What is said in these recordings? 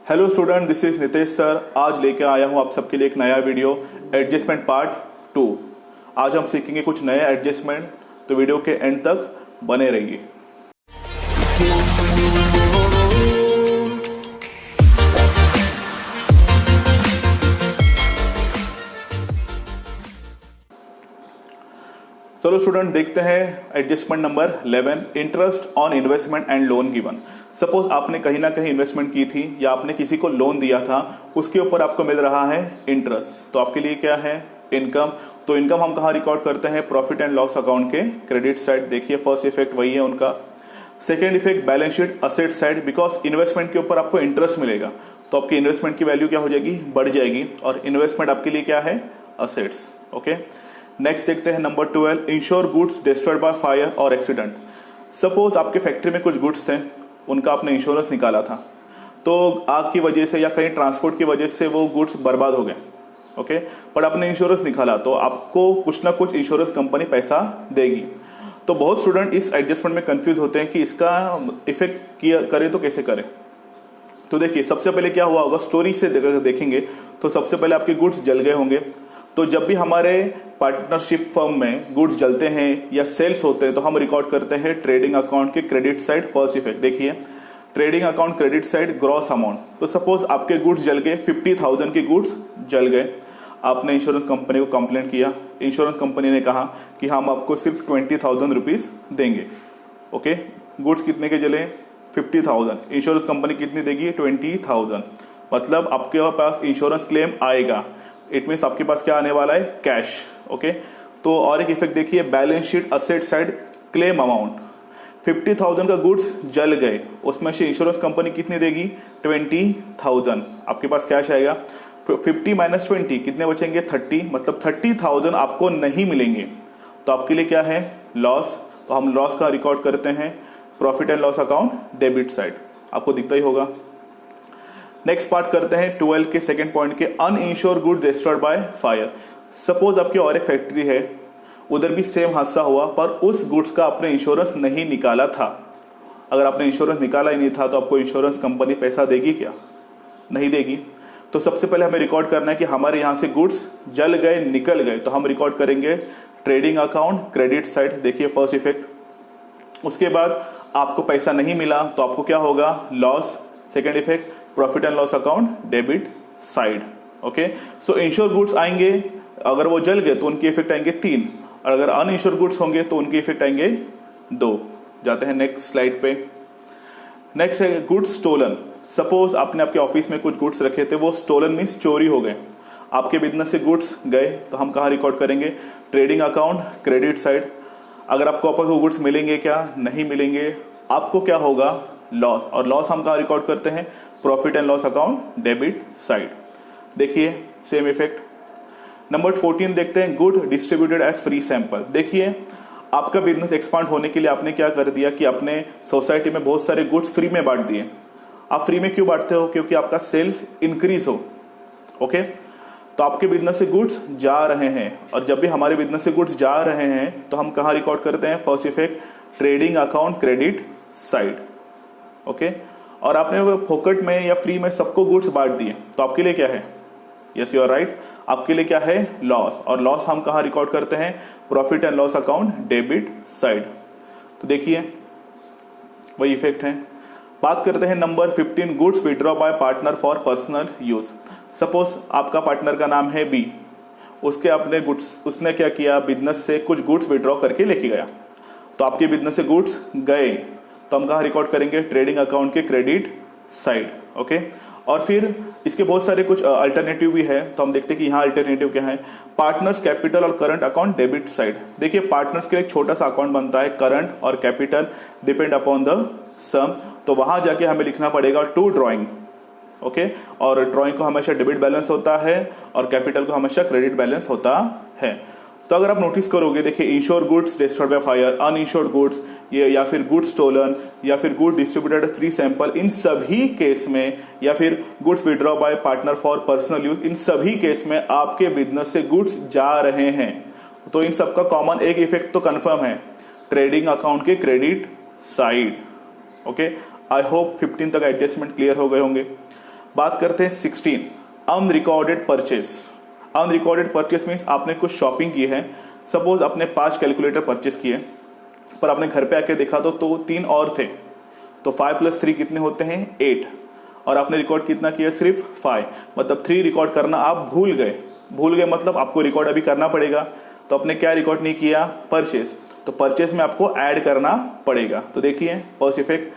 Hello student, this is Nitesh sir. आज लेके आया हूँ आप सबके लिए एक नया वीडियो, एडजस्टमेंट पार्ट 2। आज हम सीखेंगे कुछ नए एडजस्टमेंट, तो वीडियो के एंड तक बने रहिए। चलो स्टूडेंट, देखते हैं adjustment number 11, interest on investment and loan given. Suppose आपने कहीं ना कहीं इन्वेस्टमेंट की थी या आपने किसी को लोन दिया था, उसके ऊपर आपको मिल रहा है इंटरेस्ट, तो आपके लिए क्या है? इनकम। तो इनकम हम कहाँ रिकॉर्ड करते हैं? प्रॉफिट एंड लॉस अकाउंट के क्रेडिट साइड। देखिए फर्स्ट इफेक्ट वही है उनका। Second effect balance sheet asset side, because investment के ऊपर आपको इंटरेस्ट मिलेगा तो आपकी इन्वेस्टमेंट की वैल्यू क्या हो जाएगी? बढ़ जाएगी, और इन्वेस्टमेंट आपके लिए क्या है? असेट्स। ओके, नेक्स्ट देखते हैं number 12, ensure goods destroyed by fire और एक्सीडेंट। सपोज आपके फैक्ट्री में कुछ गुड्स थे, उनका आपने इंश्योरेंस निकाला था, तो आग की वजह से या कहीं ट्रांसपोर्ट की वजह से वो गुड्स बर्बाद हो गए। ओके, पर आपने इंश्योरेंस निकाला तो आपको कुछ ना कुछ इंश्योरेंस कंपनी पैसा देगी। तो बहुत स्टूडेंट इस एडजस्टमेंट में कंफ्यूज होते हैं कि इसका इफेक्ट किया करे तो कैसे करें। तो देखिए सबसे पहले क्या हुआ होगा, स्टोरी से देखेंगे तो सबसे पहले आपके गुड्स जल गए होंगे। तो जब भी हमारे पार्टनरशिप फर्म में गुड्स जलते हैं या सेल्स होते हैं तो हम रिकॉर्ड करते हैं ट्रेडिंग अकाउंट के क्रेडिट साइड। फर्स्ट इफेक्ट देखिए, trading account credit side gross amount. तो सपोज आपके गुड्स जल गए, 50,000 के गुड्स जल गए, आपने इंश्योरेंस कंपनी को कंप्लेंट किया। इंश्योरेंस कंपनी ने कहा कि हम आपको सिर्फ 20,000 रुपीज़ देंगे। ओके, गुड्स कितने के जले? 50,000। इंश्योरेंस कंपनी कितनी देगी? 20,000। मतलब आपके पास इंश्योरेंस क्लेम आएगा। इट मीन्स आपके पास क्या आने वाला है? कैश। ओके, तो और एक इफेक्ट देखिए, balance sheet asset side claim amount. 50,000 का गुड्स जल गए, उसमें से इंश्योरेंस कंपनी कितनी देगी? 20,000। आपके पास कैश आएगा। 50 माइनस 20 कितने बचेंगे? 30। मतलब 30,000 आपको नहीं मिलेंगे, तो आपके लिए क्या है? लॉस। तो हम लॉस का रिकॉर्ड करते हैं profit and loss account debit side, आपको दिखता ही होगा। नेक्स्ट पार्ट करते हैं 12 के सेकंड पॉइंट के, uninsured good destroyed by fire. Suppose आपकी और एक फैक्ट्री है, उधर भी सेम हादसा हुआ, पर उस गुड्स का आपने इंश्योरेंस नहीं निकाला था। अगर आपने इंश्योरेंस निकाला ही नहीं था तो आपको इंश्योरेंस कंपनी पैसा देगी क्या? नहीं देगी। तो सबसे पहले हमें रिकॉर्ड करना है कि हमारे यहाँ से गुड्स जल गए, निकल गए, तो हम रिकॉर्ड करेंगे ट्रेडिंग अकाउंट क्रेडिट साइड। देखिए फर्स्ट इफेक्ट। उसके बाद आपको पैसा नहीं मिला तो आपको क्या होगा? Loss. Second effect profit and loss account debit side. Okay, so ensure goods आएंगे, अगर वो जल गए तो उनके इफेक्ट आएंगे 3, और अगर अनइंश्योर गुड्स होंगे तो उनके इफेक्ट आएंगे 2। जाते हैं नेक्स्ट स्लाइड पे। नेक्स्ट है गुड्स स्टोलन। सपोज आपने आपके ऑफिस में कुछ गुड्स रखे थे, वो स्टोलन मीन्स चोरी हो गए, आपके बिजनेस से गुड्स गए, तो हम कहाँ रिकॉर्ड करेंगे? Trading account credit side. अगर आपको वापस वो गुड्स मिलेंगे क्या? नहीं मिलेंगे, आपको क्या होगा? लॉस। और लॉस हम कहाँ रिकॉर्ड करते हैं? Profit and loss account debit side. देखिए सेम इफेक्ट। नंबर 14 देखते हैं, good distributed as free sample. देखिए आपका बिजनेस एक्सपांड होने के लिए आपने क्या कर दिया कि आपने सोसाइटी में बहुत सारे गुड्स फ्री में बांट दिए। आप फ्री में क्यों बांटते हो? क्योंकि आपका सेल्स इंक्रीज हो। ओके, तो आपके बिजनेस से गुड्स जा रहे हैं, और जब भी हमारे बिजनेस से गुड्स जा रहे हैं तो हम कहाँ रिकॉर्ड करते हैं? First effect trading account credit side. Okay, और आपने वो फोकट में या फ्री में सबको गुड्स बांट दिए, तो आपके लिए क्या है? यस यू आर राइट, आपके लिए क्या है? लॉस। और लॉस हम कहाँ रिकॉर्ड करते हैं? Profit and loss account debit side. तो देखिए वही इफेक्ट है। बात करते हैं number 15, goods withdraw by partner for personal use. Suppose आपका पार्टनर का नाम है बी, उसके अपने गुड्स, उसने क्या किया? बिजनेस से कुछ गुड्स विड्रॉ करके लेके गया, तो आपके बिजनेस से गुड्स गए, तो हम कहाँ रिकॉर्ड करेंगे? ट्रेडिंग अकाउंट के क्रेडिट साइड। ओके, और फिर इसके बहुत सारे कुछ अल्टरनेटिव भी है, तो हम देखते हैं कि यहाँ अल्टरनेटिव क्या है। पार्टनर्स कैपिटल और करंट अकाउंट डेबिट साइड। देखिए पार्टनर्स के लिए एक छोटा सा अकाउंट बनता है, करंट और कैपिटल डिपेंड अपॉन द सम, तो वहां जाके हमें लिखना पड़ेगा टू ड्रॉइंग। ओके, और ड्रॉइंग को हमेशा डेबिट बैलेंस होता है और कैपिटल को हमेशा क्रेडिट बैलेंस होता है। तो अगर आप नोटिस करोगे, देखिए insured goods destroyed by fire, uninsured goods, ये या फिर गुड्स स्टोलन, या फिर गुड डिस्ट्रीब्यूटेड फ्री सैंपल, इन सभी केस में, या फिर goods withdraw by partner for personal use, इन सभी केस में आपके बिजनेस से गुड्स जा रहे हैं। तो इन सबका कॉमन एक इफेक्ट तो कंफर्म है, ट्रेडिंग अकाउंट के credit side. Okay, I hope 15 तक एडजस्टमेंट क्लियर हो गए होंगे। बात करते हैं 16 unrecorded purchase. Unrecorded purchase means आपने कुछ शॉपिंग की है, सपोज आपने 5 कैलकुलेटर परचेस किए, पर आपने घर पे आके देखा तो 3 और थे, तो 5 + 3 कितने होते हैं 8, और आपने रिकॉर्ड कितना किया सिर्फ 5, मतलब 3 रिकॉर्ड करना आप भूल गए मतलब आपको रिकॉर्ड अभी करना पड़ेगा। तो आपने क्या रिकॉर्ड नहीं किया, परचेस, तो परचेस में आपको ऐड करना पड़ेगा। तो देखिए first effect,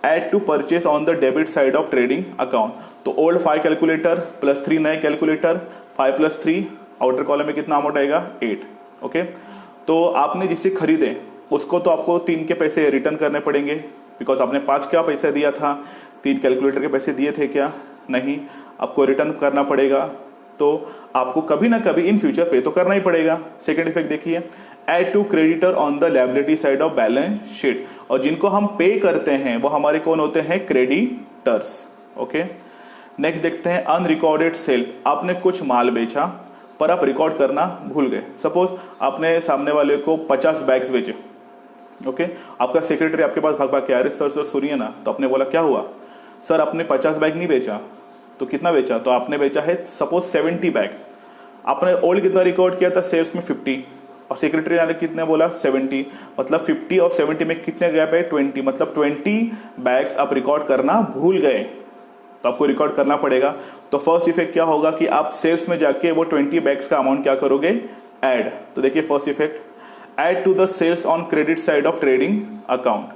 add to purchase on the debit side of trading account. तो ओल्ड 5 कैलकुलेटर प्लस 3 नए कैलकुलेटर, 5 + 3 आउटर कॉलम में कितना अमाउंट आएगा 8। ओके, तो आपने जिससे खरीदे उसको तो आपको 3 के पैसे रिटर्न करने पड़ेंगे, बिकॉज आपने 5 का पैसा दिया था, 3 कैलकुलेटर के पैसे दिए थे क्या, नहीं, आपको रिटर्न करना पड़ेगा। तो आपको कभी ना कभी इन फ्यूचर पे तो करना ही पड़ेगा। सेकेंड इफेक्ट देखिए, add to creditor on the liability side of balance sheet, और जिनको हम पे करते हैं वो हमारे कौन होते हैं, क्रेडिटर्स। ओके, नेक्स्ट देखते हैं अनरिकॉर्डेड सेल्स। आपने कुछ माल बेचा पर आप रिकॉर्ड करना भूल गए। सपोज आपने सामने वाले को 50 बैग्स बेचे, ओके, आपका सेक्रेटरी आपके पास भाग के आ रहे, सर सुनिए ना, तो आपने बोला क्या हुआ, सर आपने 50 बैग नहीं बेचा, तो कितना बेचा, तो आपने बेचा है सपोज 70 बैग। आपने ओल्ड कितना रिकॉर्ड किया था सेल्स में 50, और सेक्रेटरी ने कितने बोला 70, मतलब 50 और 70 में कितने गैप है 20, मतलब 20 बैग्स आप रिकॉर्ड करना भूल गए, तो आपको रिकॉर्ड करना पड़ेगा। तो फर्स्ट इफेक्ट क्या होगा कि आप सेल्स में जाके वो 20 बैग्स का अमाउंट क्या करोगे, ऐड। तो देखिए first effect, add to the sales on credit side of trading account,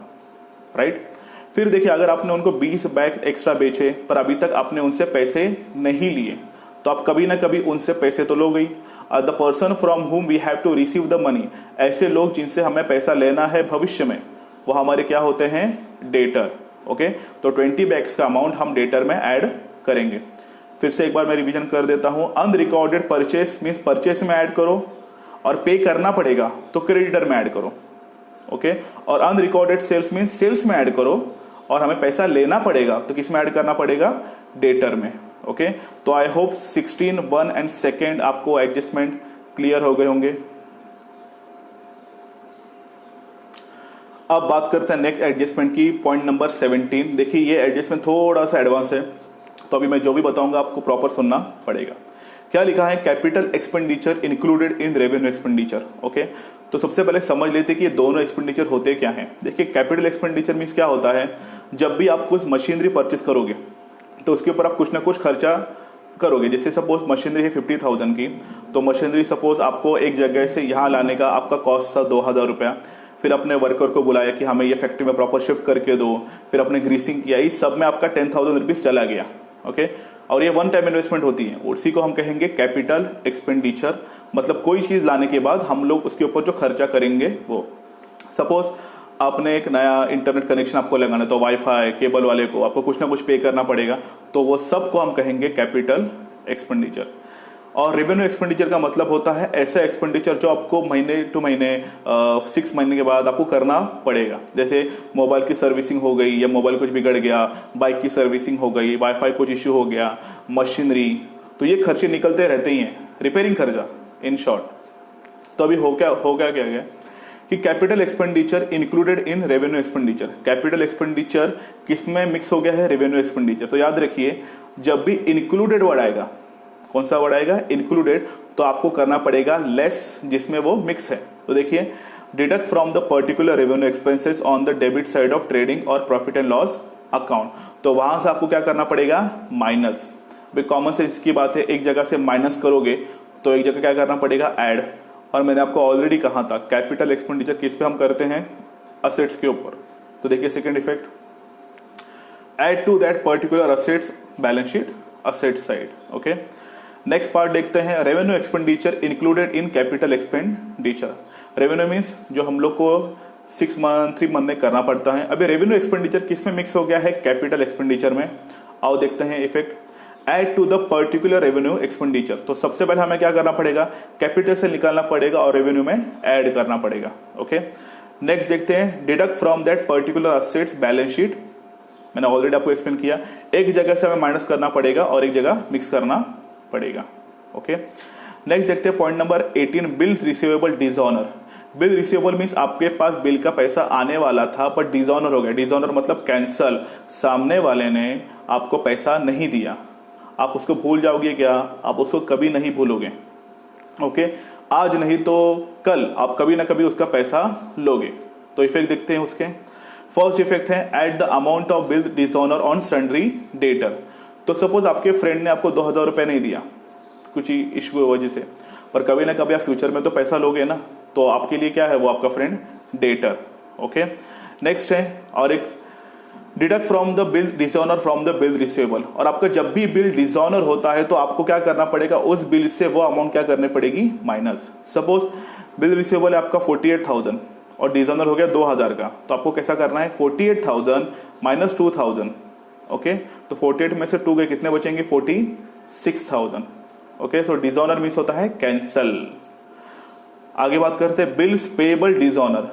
right. फिर देखिए अगर आपने उनको 20 बैग एक्स्ट्रा बेचे पर अभी तक आपने उनसे पैसे नहीं लिए, तो आप कभी ना कभी उनसे पैसे तो लोगे ही। The person from whom we have to receive the money, ऐसे लोग जिनसे हमें पैसा लेना है भविष्य में, वो हमारे क्या होते हैं, डेटर। ओके, तो 20 बैग्स का अमाउंट हम डेटर में ऐड करेंगे। फिर से एक बार मैं रिवीजन कर देता हूं, अनरिकॉर्डेड परचेस मीन्स परचेस में ऐड करो, और पे करना पड़ेगा तो क्रेडिटर में ऐड करो। ओके, और अनरिकॉर्डेड सेल्स मीन्स सेल्स में ऐड करो, और हमें पैसा लेना पड़ेगा तो किस में ऐड करना पड़ेगा, डेटर में। ओके, तो आई होप 16, 1 एंड 2 आपको एडजस्टमेंट क्लियर हो गए होंगे। अब बात करते हैं नेक्स्ट एडजस्टमेंट की, पॉइंट नंबर 17। देखिए ये एडजस्टमेंट थोड़ा सा एडवांस है, तो अभी मैं जो भी बताऊंगा आपको प्रॉपर सुनना पड़ेगा। क्या लिखा है, capital expenditure included in revenue expenditure. Okay, तो सबसे पहले समझ लेते कि ये दोनों एक्सपेंडिचर होते क्या हैं। देखिए कैपिटल एक्सपेंडिचर मीन्स क्या होता है, जब भी आप कुछ मशीनरी परचेस करोगे तो उसके ऊपर आप कुछ ना कुछ खर्चा करोगे। जैसे सपोज मशीनरी है 50,000 की, तो मशीनरी सपोज आपको एक जगह से यहाँ लाने का आपका कॉस्ट था 2,000 रुपया, फिर अपने वर्कर को बुलाया कि हमें ये फैक्ट्री में प्रॉपर शिफ्ट करके दो, फिर अपने ग्रीसिंग किया, इस सब में आपका 10,000 रुपीज चला गया। ओके, और ये वन टाइम इन्वेस्टमेंट होती है, उसी को हम कहेंगे कैपिटल एक्सपेंडिचर। मतलब कोई चीज लाने के बाद हम लोग उसके ऊपर जो खर्चा करेंगे वो, सपोज आपने एक नया इंटरनेट कनेक्शन आपको लगाना है, तो वाईफाई केबल वाले को आपको कुछ ना कुछ पे करना पड़ेगा, तो वो सब को हम कहेंगे कैपिटल एक्सपेंडिचर। और रेवेन्यू एक्सपेंडिचर का मतलब होता है ऐसा एक्सपेंडिचर जो आपको महीने टू महीने 6 महीने के बाद आपको करना पड़ेगा। जैसे मोबाइल की सर्विसिंग हो गई, या मोबाइल कुछ बिगड़ गया, बाइक की सर्विसिंग हो गई, वाईफाई कुछ इश्यू हो गया, मशीनरी, तो ये खर्चे निकलते रहते ही हैं, रिपेयरिंग खर्चा इन शॉर्ट। तो अभी हो गया कि capital expenditure included in revenue expenditure. Capital expenditure किसमें मिक्स हो गया है, रेवेन्यू एक्सपेंडिचर। तो याद रखिए जब भी इंक्लूडेड वर्ड आएगा, कौन सा वर्ड आएगा, इंक्लूडेड, तो आपको करना पड़ेगा लेस जिसमें वो मिक्स है। तो देखिए, deduct from the particular revenue expenses on the debit side of trading और प्रॉफिट एंड लॉस अकाउंट। तो वहां से आपको क्या करना पड़ेगा, माइनस। कॉमन सेंस की बात है, एक जगह से माइनस करोगे तो एक जगह क्या करना पड़ेगा, ऐड। और मैंने आपको ऑलरेडी कहा था कैपिटल एक्सपेंडिचर किस पे हम करते हैं, असेट्स के ऊपर। तो देखिए second effect, add to that particular assets balance sheet, asset side. Okay, next part देखते हैं, revenue expenditure included in capital expenditure. Revenue means जो हम लोग को 6 मंथ 3 मंथ में करना पड़ता है। अभी रेवेन्यू एक्सपेंडिचर किस में मिक्स हो गया है, कैपिटल एक्सपेंडिचर में। आओ देखते हैं effect, add to the particular revenue expenditure. तो सबसे पहले हमें क्या करना पड़ेगा, कैपिटल से निकालना पड़ेगा और रेवेन्यू में ऐड करना पड़ेगा। ओके, नेक्स्ट देखते हैं, deduct from that particular assets balance sheet. मैंने ऑलरेडी आपको एक्सप्लेन किया, एक जगह से हमें माइनस करना पड़ेगा और एक जगह मिक्स करना पड़ेगा। ओके, नेक्स्ट देखते हैं point number 18, bills receivable dishonour. Bill receivable means आपके पास बिल का पैसा आने वाला था पर डिसऑनर हो गया। डिसऑनर मतलब कैंसल, सामने वाले ने आपको पैसा नहीं दिया। आप उसको भूल जाओगे क्या? आप उसको कभी नहीं भूलोगे। ओके, आज नहीं तो कल आप कभी ना कभी उसका पैसा लोगे। तो इफेक्ट देखते हैं उसके। फर्स्ट इफेक्ट है at the amount of bill dishonour on sundry debtor. तो सपोज आपके फ्रेंड ने आपको 2000 रुपये नहीं दिया कुछ ही इशू की वजह से, पर कभी ना कभी आप फ्यूचर में तो पैसा लोगे ना, तो आपके लिए क्या है वो आपका फ्रेंड डेटर। ओके, नेक्स्ट है और एक deduct from the bill dishonour from the bill receivable. और आपका जब भी बिल डिसऑनर होता है तो आपको क्या करना पड़ेगा, उस बिल से वो अमाउंट क्या करनी पड़ेगी, माइनस। सपोज बिल रिसीवेबल है आपका 48,000 और डिसऑनर हो गया 2000 का, तो आपको कैसा करना है, 48,000 माइनस 2000। ओके, तो 48 में से 2 गए, कितने बचेंगे, 46,000। ओके, सो डिसऑनर मीन्स होता है कैंसल। आगे बात करते हैं बिल्स पेबल डिसऑनर।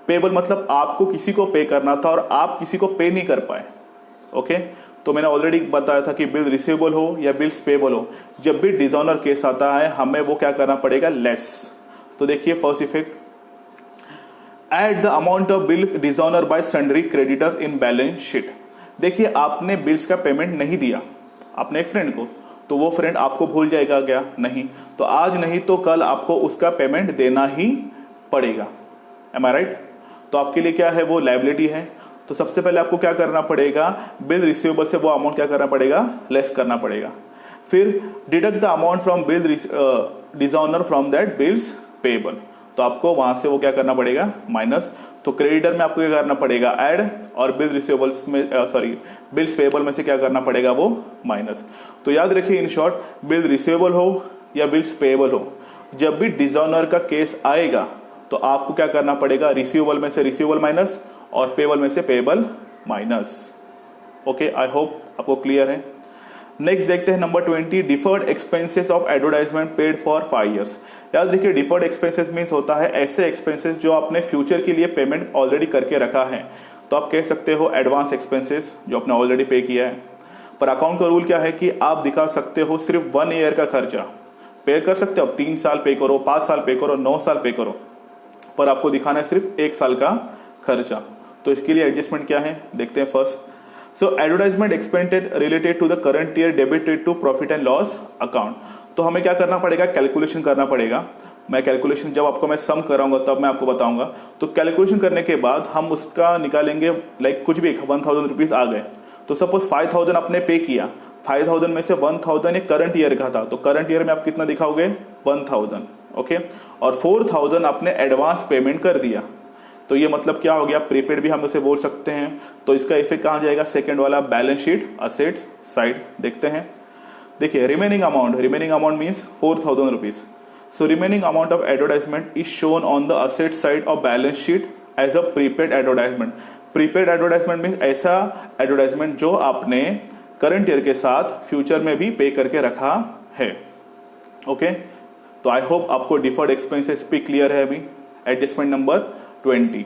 पेबल मतलब आपको किसी को पे करना था और आप किसी को पे नहीं कर पाए। ओके, तो मैंने ऑलरेडी बताया था कि बिल रिसीवेबल हो या बिल्स पेबल हो, जब भी डिसऑनर केस आता है हमें वो क्या करना पड़ेगा, लेस। तो देखिए first effect, at the amount of bill dishonour bye sundry creditors in balance sheet. देखिए आपने बिल्स का पेमेंट नहीं दिया अपने एक फ्रेंड को, तो वो फ्रेंड आपको भूल जाएगा क्या, नहीं। तो आज नहीं तो कल आपको उसका पेमेंट देना ही पड़ेगा। एम आई राइट? तो आपके लिए क्या है, वो लायबिलिटी है। तो सबसे पहले आपको क्या करना पड़ेगा, बिल रिसीवेबल से वो अमाउंट क्या करना पड़ेगा, लेस करना पड़ेगा। फिर deduct the amount from bill dishonour from that bills payable, तो आपको वहां से वो क्या करना पड़ेगा, माइनस। तो क्रेडिटर में आपको क्या करना पड़ेगा, ऐड, और बिल रिसीवेबल्स में बिल्स पेबल में से क्या करना पड़ेगा, वो माइनस। तो याद रखिए इन शॉर्ट, बिल रिसीवेबल हो या बिल्स पेबल हो, जब भी डिसऑनर का केस आएगा तो आपको क्या करना पड़ेगा, रिसीवेबल में से रिसीवेबल माइनस और पेबल में से payable minus. Okay, I hope आपको क्लियर है। नेक्स्ट देखते हैं number 20, deferred expenses of advertisement paid for 5 years. याद रखिए डिफर्ड एक्सपेंसेस मीन्स होता है ऐसे एक्सपेंसेस जो आपने फ्यूचर के लिए पेमेंट ऑलरेडी करके रखा है। तो आप कह सकते हो एडवांस एक्सपेंसेस जो आपने ऑलरेडी पे किया है। पर अकाउंट का रूल क्या है कि आप दिखा सकते हो सिर्फ 1 ईयर का खर्चा पे कर सकते हो। आप 3 साल पे करो, 5 साल पे करो, 9 साल पे करो, पर आपको दिखाना है सिर्फ 1 साल का खर्चा। तो इसके लिए एडजस्टमेंट क्या है देखते हैं। First, so advertisement expended related to the current year debited to profit and loss account. तो हमें क्या करना पड़ेगा, कैलकुलेशन करना पड़ेगा। मैं कैलकुलेशन जब आपको मैं सम कराऊंगा तब मैं आपको बताऊंगा। तो कैलकुलेशन करने के बाद हम उसका निकालेंगे, लाइक कुछ भी 1000 रुपीज आ गए, तो सपोज 5000 आपने पे किया, 5000 में से 1000 ये करंट ईयर का था, तो करंट ईयर में आप कितना दिखाओगे, 1000। ओके, और 4000 आपने एडवांस पेमेंट कर दिया, तो ये मतलब क्या हो गया, प्रीपेड भी हम उसे बोल सकते हैं। तो इसका इफेक्ट कहाँ जाएगा, सेकंड वाला बैलेंस शीट असेट्स साइड। देखते हैं, देखिए remaining amount means 4000 rupees. So remaining amount of advertisement is shown on the asset side of balance sheet as a prepaid advertisement. Prepaid advertisement means ऐसा advertisement जो आपने current year के साथ future में भी पे करके रखा है। ओके, तो आई होप आपको डिफर्ड एक्सपेंसेस भी क्लियर है। अभी एडजस्टमेंट नंबर 20।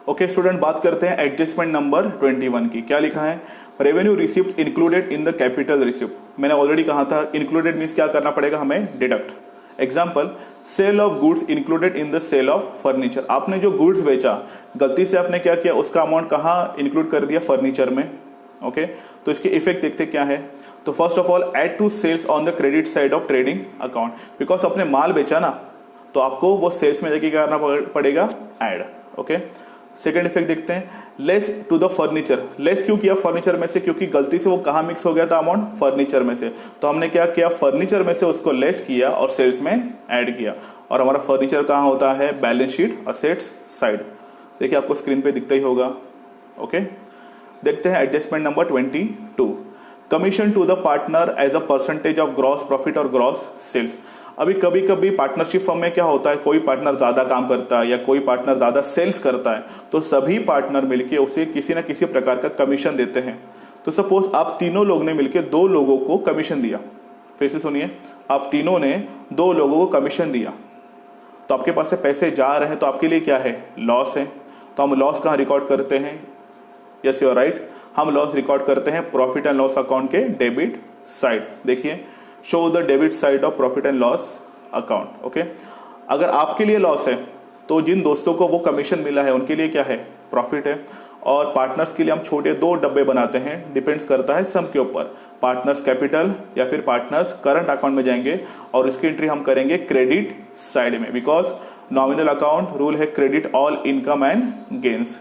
ओके स्टूडेंट, बात करते हैं एडजस्टमेंट नंबर 21 की। क्या लिखा है, revenue receipt included in the capital receipt. मैंने ऑलरेडी कहा था इंक्लूडेड मीन्स क्या करना पड़ेगा हमें, deduct. Example, sale of goods included in the sale of furniture. आपने जो गुड्स बेचा, गलती से आपने क्या किया, उसका अमाउंट कहाँ इंक्लूड कर दिया, फर्नीचर में। ओके, तो इसके इफेक्ट देखते क्या है। तो first of all, add to sales on the credit side of trading account. Because आपने माल बेचा ना, तो आपको वो सेल्स में जाके क्या करना पड़ेगा, ऐड। ओके, सेकेंड इफेक्ट देखते हैं, less to the furniture. Less क्यों किया फर्नीचर में से, क्योंकि गलती से वो कहाँ मिक्स हो गया था अमाउंट, फर्नीचर में से। तो हमने क्या किया, फर्नीचर में से उसको लेस किया और सेल्स में ऐड किया। और हमारा फर्नीचर कहाँ होता है, बैलेंस शीट असेट्स साइड। देखिए आपको स्क्रीन पे दिखता ही होगा। ओके, देखते हैं adjustment number 22, commission to the partner as a percentage of gross profit और ग्रॉस सेल्स। अभी कभी कभी पार्टनरशिप फर्म में क्या होता है, कोई पार्टनर ज्यादा काम करता है या कोई पार्टनर ज्यादा सेल्स करता है, तो सभी पार्टनर मिलके उसे किसी ना किसी प्रकार का कमीशन देते हैं। तो सपोज आप तीनों लोग ने मिलके 2 लोगों को कमीशन दिया। फिर से सुनिए, आप तीनों ने 2 लोगों को कमीशन दिया, तो आपके पास से पैसे जा रहे हैं, तो आपके लिए क्या है, लॉस है। तो हम लॉस कहाँ रिकॉर्ड करते हैं, यस यू आर राइट, हम लॉस रिकॉर्ड करते हैं प्रॉफिट एंड लॉस अकाउंट के डेबिट साइड। देखिए, show the debit side of profit and loss account. Okay, अगर आपके लिए लॉस है तो जिन दोस्तों को वो कमीशन मिला है उनके लिए क्या है, प्रॉफिट है, और पार्टनर्स के लिए हम छोटे 2 डब्बे बनाते हैं, डिपेंड्स करता है सम के ऊपर। पार्टनर्स कैपिटल या फिर पार्टनर्स करंट अकाउंट में जाएंगे और इसकी एंट्री हम करेंगे क्रेडिट साइड में, बिकॉज नॉमिनल अकाउंट रूल है credit all income and gains.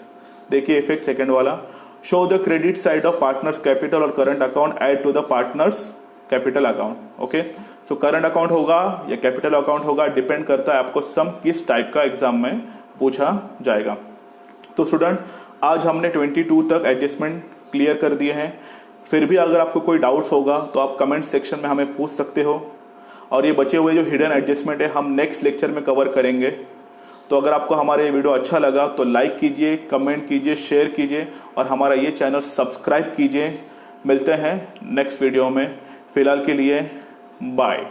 देखिए इफेक्ट सेकंड वाला, show the credit side of partners capital और current account add to the partners capital account. Okay, तो करंट अकाउंट होगा या capital account होगा, depend करता है आपको सम किस टाइप का एग्जाम में पूछा जाएगा। तो स्टूडेंट आज हमने 22 तक एडजस्टमेंट क्लियर कर दिए हैं। फिर भी अगर आपको कोई डाउट्स होगा तो आप कमेंट सेक्शन में हमें पूछ सकते हो, और ये बचे हुए जो हिडन एडजस्टमेंट है हम नेक्स्ट लेक्चर में कवर करेंगे। तो अगर आपको हमारा ये वीडियो अच्छा लगा तो लाइक कीजिए, कमेंट कीजिए, शेयर कीजिए और हमारा ये चैनल सब्सक्राइब कीजिए। मिलते हैं नेक्स्ट वीडियो में, फिलहाल के लिए बाय।